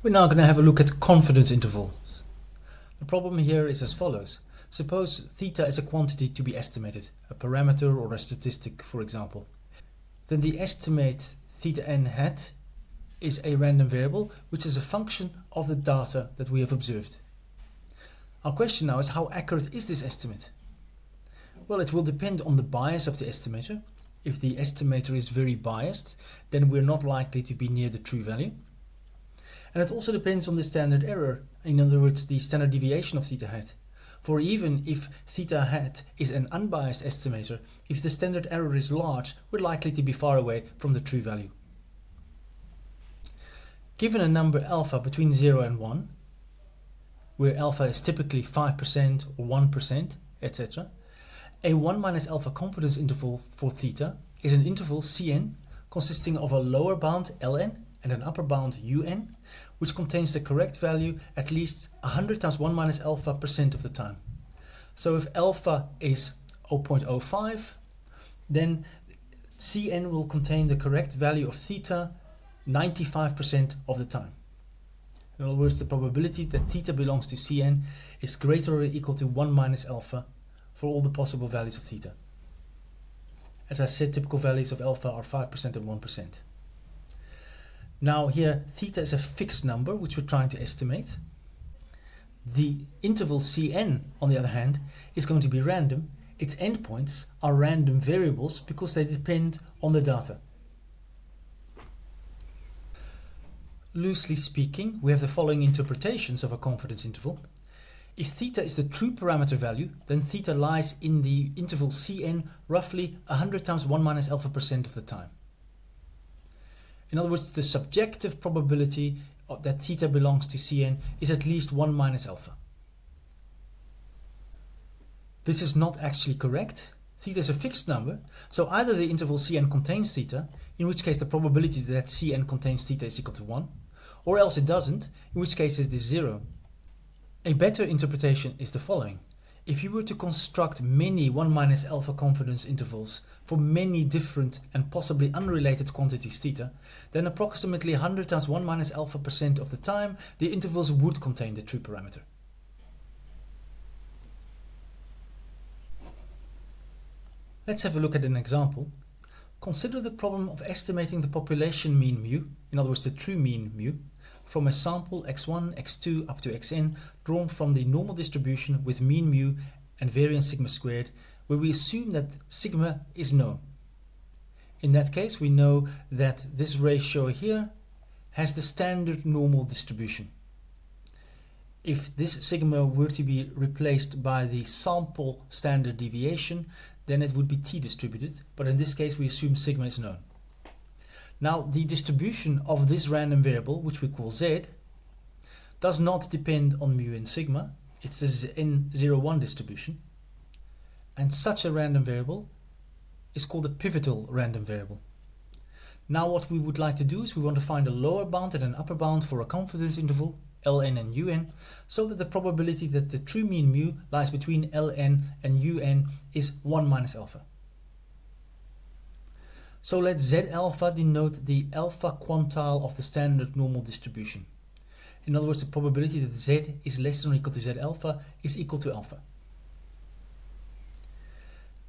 We're now going to have a look at confidence intervals. The problem here is as follows. Suppose theta is a quantity to be estimated, a parameter or a statistic, for example. Then the estimate theta n hat is a random variable which is a function of the data that we have observed. Our question now is, how accurate is this estimate? Well, it will depend on the bias of the estimator. If the estimator is very biased, then we're not likely to be near the true value. And it also depends on the standard error, in other words, the standard deviation of theta hat. For even if theta hat is an unbiased estimator, if the standard error is large, we're likely to be far away from the true value. Given a number alpha between 0 and 1, where alpha is typically 5% or 1%, etc., a 1 minus alpha confidence interval for theta is an interval Cn consisting of a lower bound Ln and an upper bound Un, which contains the correct value at least 100 times 1 minus alpha % of the time. So if alpha is 0.05, then Cn will contain the correct value of theta 95% of the time. In other words, the probability that theta belongs to Cn is greater or equal to 1 minus alpha for all the possible values of theta. As I said, typical values of alpha are 5% and 1%. Now here, theta is a fixed number which we're trying to estimate. The interval Cn, on the other hand, is going to be random. Its endpoints are random variables because they depend on the data. Loosely speaking, we have the following interpretations of a confidence interval. If theta is the true parameter value, then theta lies in the interval Cn roughly 100 times 1 minus alpha % of the time. In other words, the subjective probability that theta belongs to Cn is at least 1 minus alpha. This is not actually correct. Theta is a fixed number, so either the interval Cn contains theta, in which case the probability that Cn contains theta is equal to 1, or else it doesn't, in which case it is 0. A better interpretation is the following. If you were to construct many 1 minus alpha confidence intervals for many different and possibly unrelated quantities theta, then approximately 100 times 1 minus alpha % of the time, the intervals would contain the true parameter. Let's have a look at an example. Consider the problem of estimating the population mean mu, in other words the true mean mu, from a sample x1, x2 up to xn drawn from the normal distribution with mean mu and variance sigma squared, where we assume that sigma is known. In that case, we know that this ratio here has the standard normal distribution. If this sigma were to be replaced by the sample standard deviation, then it would be t-distributed, but in this case we assume sigma is known. Now, the distribution of this random variable, which we call z, does not depend on mu and sigma. It's the n01 distribution. And such a random variable is called a pivotal random variable. Now what we would like to do is we want to find a lower bound and an upper bound for a confidence interval, Ln and Un, so that the probability that the true mean mu lies between Ln and Un is 1 minus alpha. So let Z alpha denote the alpha quantile of the standard normal distribution. In other words, the probability that Z is less than or equal to Z alpha is equal to alpha.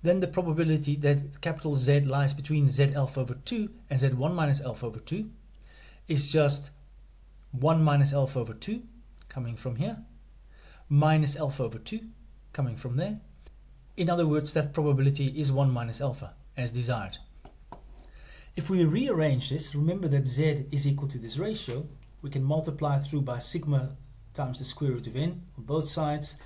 Then the probability that capital Z lies between Z alpha over 2 and Z1 minus alpha over 2 is just 1 minus alpha over 2 coming from here, minus alpha over 2 coming from there. In other words, that probability is 1 minus alpha as desired. If we rearrange this, remember that Z is equal to this ratio. We can multiply through by sigma times the square root of n on both sides,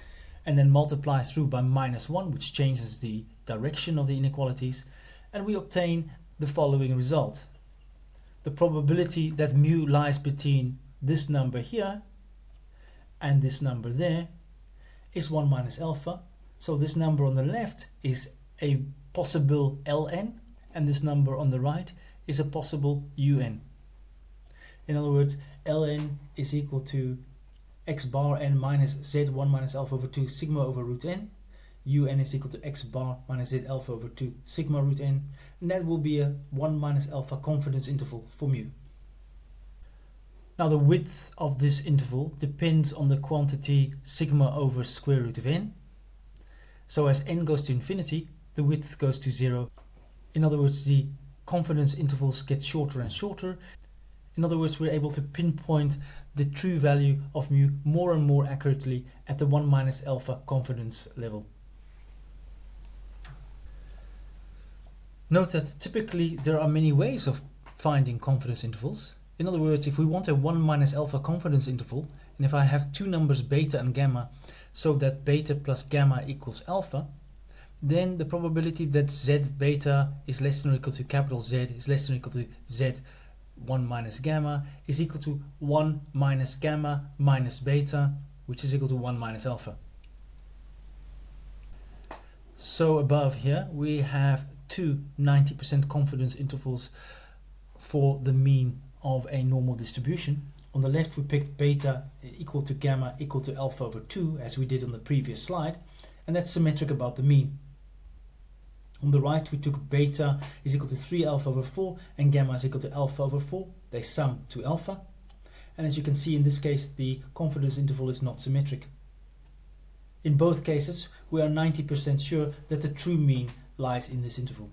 and then multiply through by minus 1, which changes the direction of the inequalities, and we obtain the following result. The probability that mu lies between this number here and this number there is 1 minus alpha. So this number on the left is a possible Ln, and this number on the right is a possible Un. In other words, Ln is equal to x bar n minus z1 minus alpha over 2 sigma over root n. Un is equal to x bar minus z alpha over 2 sigma root n. And that will be a 1 minus alpha confidence interval for mu. Now the width of this interval depends on the quantity sigma over square root of n. So as n goes to infinity, the width goes to 0. In other words, the confidence intervals get shorter and shorter. In other words, we're able to pinpoint the true value of mu more and more accurately at the 1 minus alpha confidence level. Note that typically there are many ways of finding confidence intervals. In other words, if we want a 1 minus alpha confidence interval, and if I have two numbers beta and gamma, so that beta plus gamma equals alpha, then the probability that z beta is less than or equal to capital Z is less than or equal to z 1 minus gamma is equal to 1 minus gamma minus beta, which is equal to 1 minus alpha. So above here we have two 90% confidence intervals for the mean of a normal distribution. On the left we picked beta equal to gamma equal to alpha over 2, as we did on the previous slide, and that's symmetric about the mean. On the right we took beta is equal to 3 alpha over 4 and gamma is equal to alpha over 4. They sum to alpha, and as you can see in this case the confidence interval is not symmetric. In both cases we are 90% sure that the true mean lies in this interval.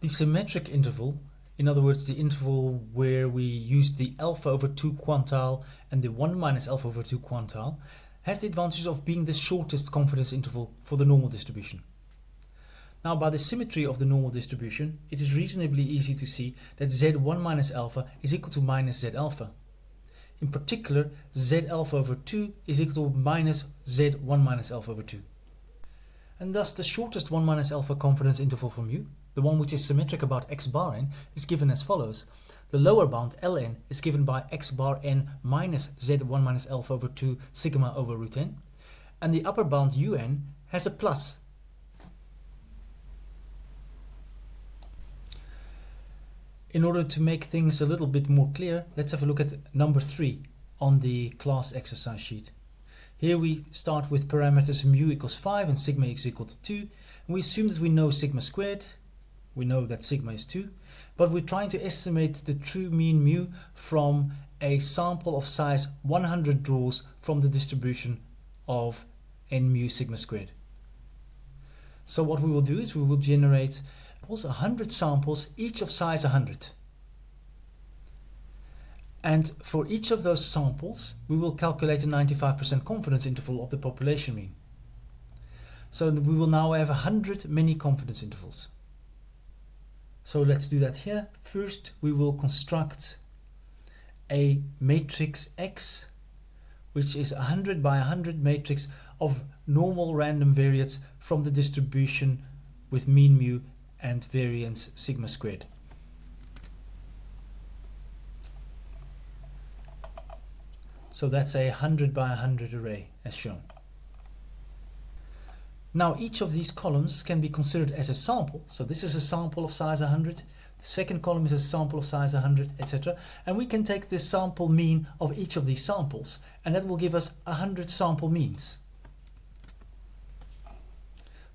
The symmetric interval, in other words the interval where we use the alpha over 2 quantile and the 1 minus alpha over 2 quantile, has the advantage of being the shortest confidence interval for the normal distribution. Now, by the symmetry of the normal distribution, it is reasonably easy to see that z1 minus alpha is equal to minus z alpha. In particular, z alpha over 2 is equal to minus z1 minus alpha over 2. And thus the shortest 1 minus alpha confidence interval for mu, the one which is symmetric about x bar n, is given as follows. The lower bound Ln is given by x bar n minus z1 minus alpha over 2 sigma over root n, and the upper bound Un has a plus. In order to make things a little bit more clear, let's have a look at number 3 on the class exercise sheet. Here we start with parameters mu equals 5 and sigma is equal to 2, and we assume that we know sigma squared. We know that sigma is 2, but we're trying to estimate the true mean mu from a sample of size 100 draws from the distribution of n mu sigma squared. So what we will do is we will generate 100 samples, each of size 100. And for each of those samples, we will calculate a 95% confidence interval of the population mean. So we will now have 100 many confidence intervals. So let's do that here. First, we will construct a matrix X, which is 100 by 100 matrix of normal random variates from the distribution with mean mu and variance sigma squared. So that's a 100 by 100 array as shown. Now each of these columns can be considered as a sample. So this is a sample of size 100. The second column is a sample of size 100, etc. And we can take the sample mean of each of these samples, and that will give us 100 sample means.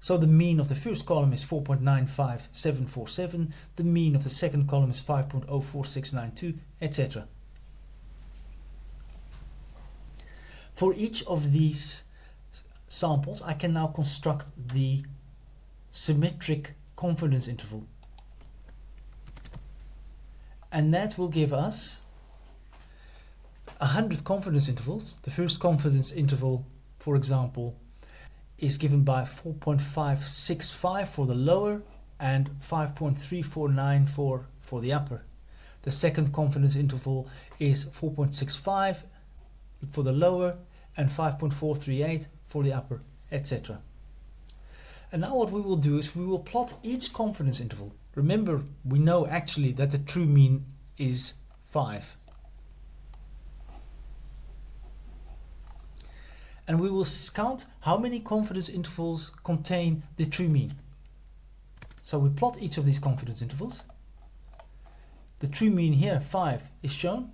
So the mean of the first column is 4.95747, the mean of the second column is 5.04692, etc. For each of these samples, I can now construct the symmetric confidence interval. And that will give us 100 confidence intervals. The first confidence interval, for example, is given by 4.565 for the lower and 5.3494 for the upper. The second confidence interval is 4.65 for the lower and 5.438 for the upper, etc. And now what we will do is we will plot each confidence interval. Remember, we know actually that the true mean is 5. And we will count how many confidence intervals contain the true mean. So we plot each of these confidence intervals. The true mean here, 5, is shown.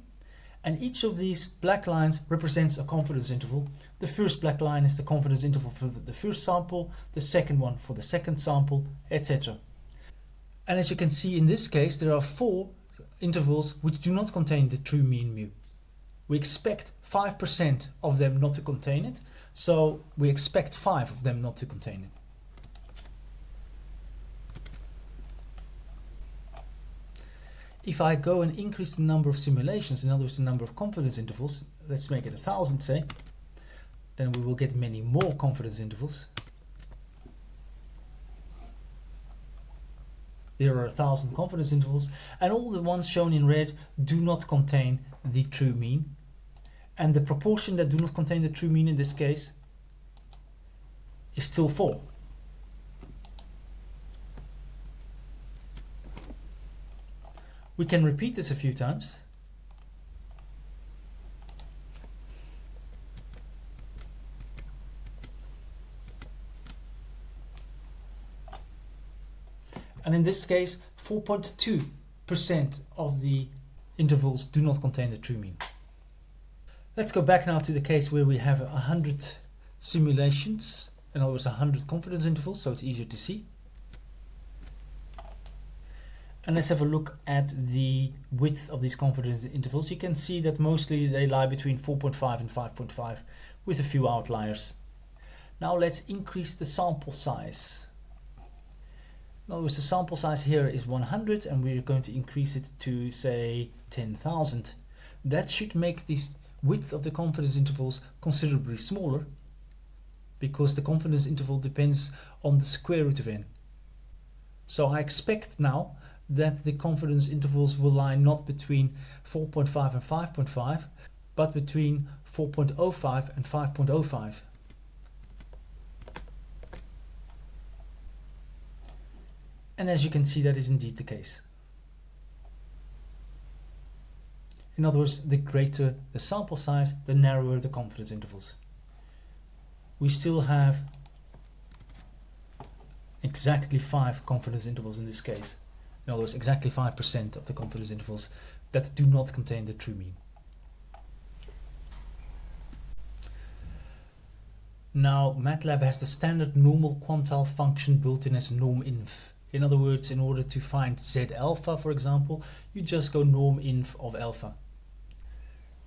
And each of these black lines represents a confidence interval. The first black line is the confidence interval for the first sample, the second one for the second sample, etc. And as you can see in this case, there are 4 intervals which do not contain the true mean mu. We expect 5% of them not to contain it, so we expect 5 of them not to contain it. If I go and increase the number of simulations, in other words the number of confidence intervals, let's make it 1000 say, then we will get many more confidence intervals. There are 1000 confidence intervals, and all the ones shown in red do not contain the true mean. And the proportion that do not contain the true mean in this case is still 4. We can repeat this a few times. And in this case, 4.2% of the intervals do not contain the true mean. Let's go back now to the case where we have 100 simulations, in other words 100 confidence intervals, so it's easier to see. And let's have a look at the width of these confidence intervals. You can see that mostly they lie between 4.5 and 5.5 with a few outliers. Now let's increase the sample size. In other words, the sample size here is 100 and we're going to increase it to say 10,000. That should make this width of the confidence intervals considerably smaller, because the confidence interval depends on the square root of n. So I expect now that the confidence intervals will lie not between 4.5 and 5.5, but between 4.05 and 5.05. And as you can see, that is indeed the case. In other words, the greater the sample size, the narrower the confidence intervals. We still have exactly 5 confidence intervals in this case. In other words, exactly 5% of the confidence intervals that do not contain the true mean. Now, MATLAB has the standard normal quantile function built in as norminf. In other words, in order to find Z alpha, for example, you just go norminf of alpha.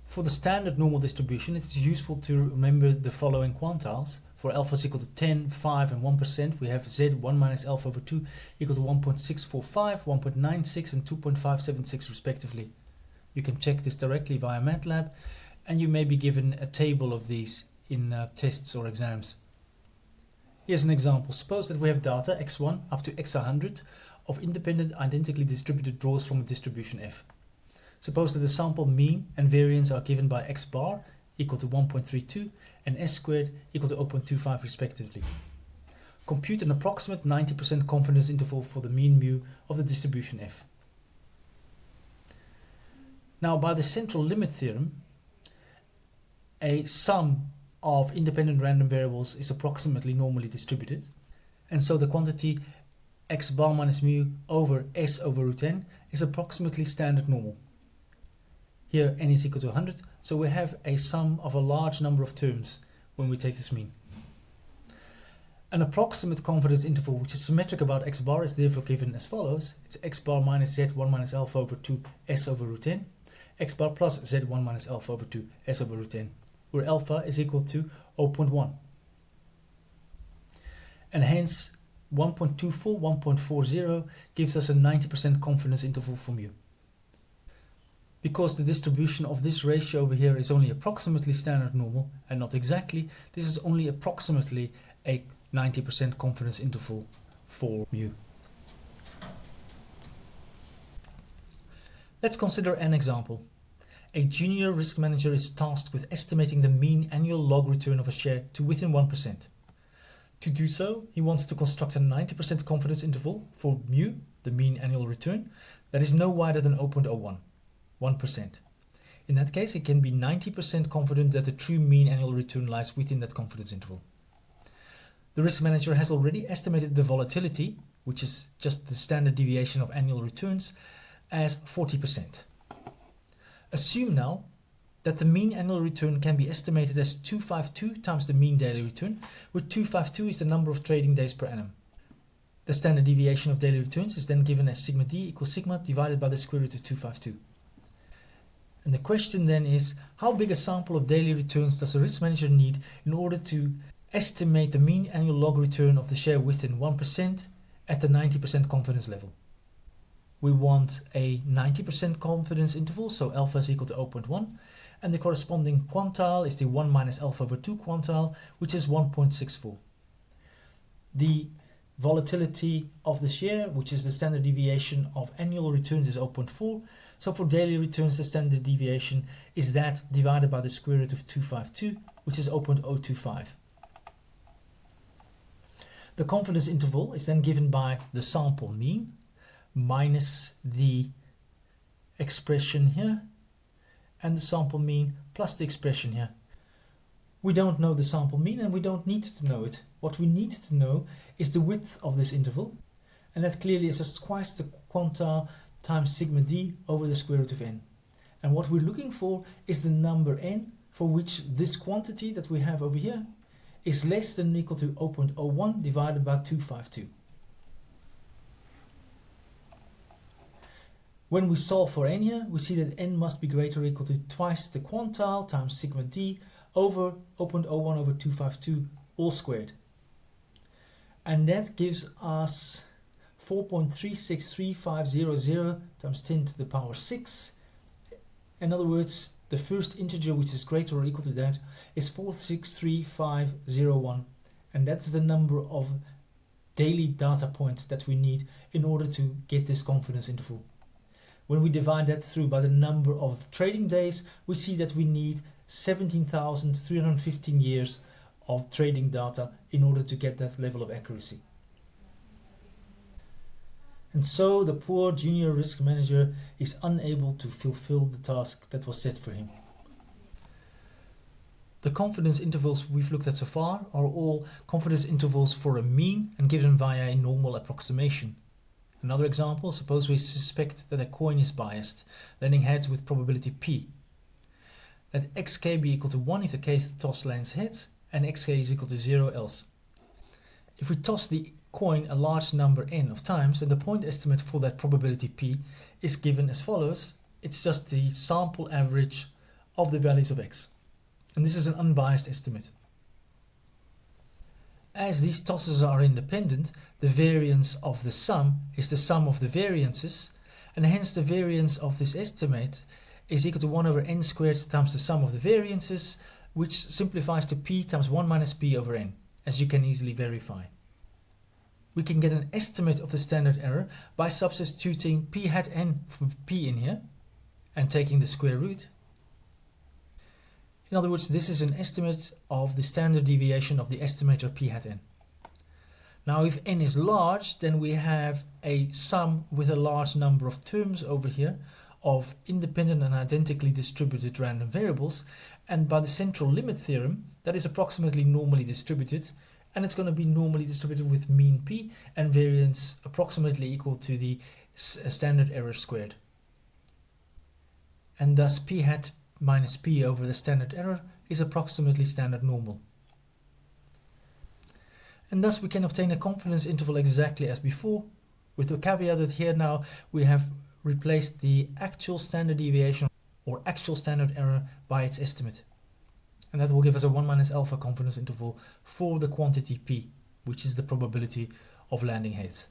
For the standard normal distribution, it is useful to remember the following quantiles. For alpha is equal to 10, 5 and 1%, we have Z 1 minus alpha over 2 equal to 1.645, 1.96 and 2.576 respectively. You can check this directly via MATLAB, and you may be given a table of these in tests or exams. Here's an example. Suppose that we have data x1 up to x100 of independent identically distributed draws from a distribution f. Suppose that the sample mean and variance are given by x bar equal to 1.32 and s squared equal to 0.25 respectively. Compute an approximate 90% confidence interval for the mean mu of the distribution f. Now, by the central limit theorem, a sum of independent random variables is approximately normally distributed, and so the quantity x bar minus mu over s over root n is approximately standard normal. Here n is equal to 100, so we have a sum of a large number of terms when we take this mean. An approximate confidence interval which is symmetric about x bar is therefore given as follows. It's x bar minus z 1 minus alpha over 2 s over root n, x bar plus z 1 minus alpha over 2 s over root n, where alpha is equal to 0.1. And hence 1.24, 1.40 gives us a 90% confidence interval for mu. Because the distribution of this ratio over here is only approximately standard normal and not exactly, this is only approximately a 90% confidence interval for mu. Let's consider an example. A junior risk manager is tasked with estimating the mean annual log return of a share to within 1%. To do so, he wants to construct a 90% confidence interval for mu, the mean annual return, that is no wider than 0.01, 1%. In that case, he can be 90% confident that the true mean annual return lies within that confidence interval. The risk manager has already estimated the volatility, which is just the standard deviation of annual returns, as 40%. Assume now that the mean annual return can be estimated as 252 times the mean daily return, where 252 is the number of trading days per annum. The standard deviation of daily returns is then given as sigma d equals sigma divided by the square root of 252. And the question then is, how big a sample of daily returns does a risk manager need in order to estimate the mean annual log return of the share within 1% at the 90% confidence level? We want a 90% confidence interval, so alpha is equal to 0.1, and the corresponding quantile is the 1 minus alpha over 2 quantile, which is 1.64. The volatility of the share, which is the standard deviation of annual returns, is 0.4. So for daily returns, the standard deviation is that divided by the square root of 252, which is 0.025. The confidence interval is then given by the sample mean minus the expression here, and the sample mean plus the expression here. We don't know the sample mean and we don't need to know it. What we need to know is the width of this interval, and that clearly is just twice the quantile times sigma d over the square root of n. And what we're looking for is the number n for which this quantity that we have over here is less than or equal to 0.01 divided by 252. When we solve for n here, we see that n must be greater or equal to twice the quantile times sigma d over 0.01 over 252 all squared. And that gives us 4.363500 times 10 to the power 6. In other words, the first integer which is greater or equal to that is 463,501, and that's the number of daily data points that we need in order to get this confidence interval. When we divide that through by the number of trading days, we see that we need 17,315 years of trading data in order to get that level of accuracy. And so the poor junior risk manager is unable to fulfill the task that was set for him. The confidence intervals we've looked at so far are all confidence intervals for a mean and given via a normal approximation. Another example, suppose we suspect that a coin is biased, landing heads with probability p. Let xk be equal to 1 if the toss lands heads, and xk is equal to 0 else. If we toss the coin a large number n of times, then the point estimate for that probability p is given as follows. It's just the sample average of the values of x. And this is an unbiased estimate. As these tosses are independent, the variance of the sum is the sum of the variances, and hence the variance of this estimate is equal to 1 over n squared times the sum of the variances, which simplifies to p times 1 minus p over n, as you can easily verify. We can get an estimate of the standard error by substituting p hat n for p in here and taking the square root. In other words, this is an estimate of the standard deviation of the estimator p hat n. Now if n is large, then we have a sum with a large number of terms over here of independent and identically distributed random variables, and by the central limit theorem that is approximately normally distributed, and it's going to be normally distributed with mean p and variance approximately equal to the standard error squared. And thus p hat minus p over the standard error is approximately standard normal. And thus we can obtain a confidence interval exactly as before, with the caveat that here now we have replaced the actual standard deviation or actual standard error by its estimate. And that will give us a 1 minus alpha confidence interval for the quantity p, which is the probability of landing heads.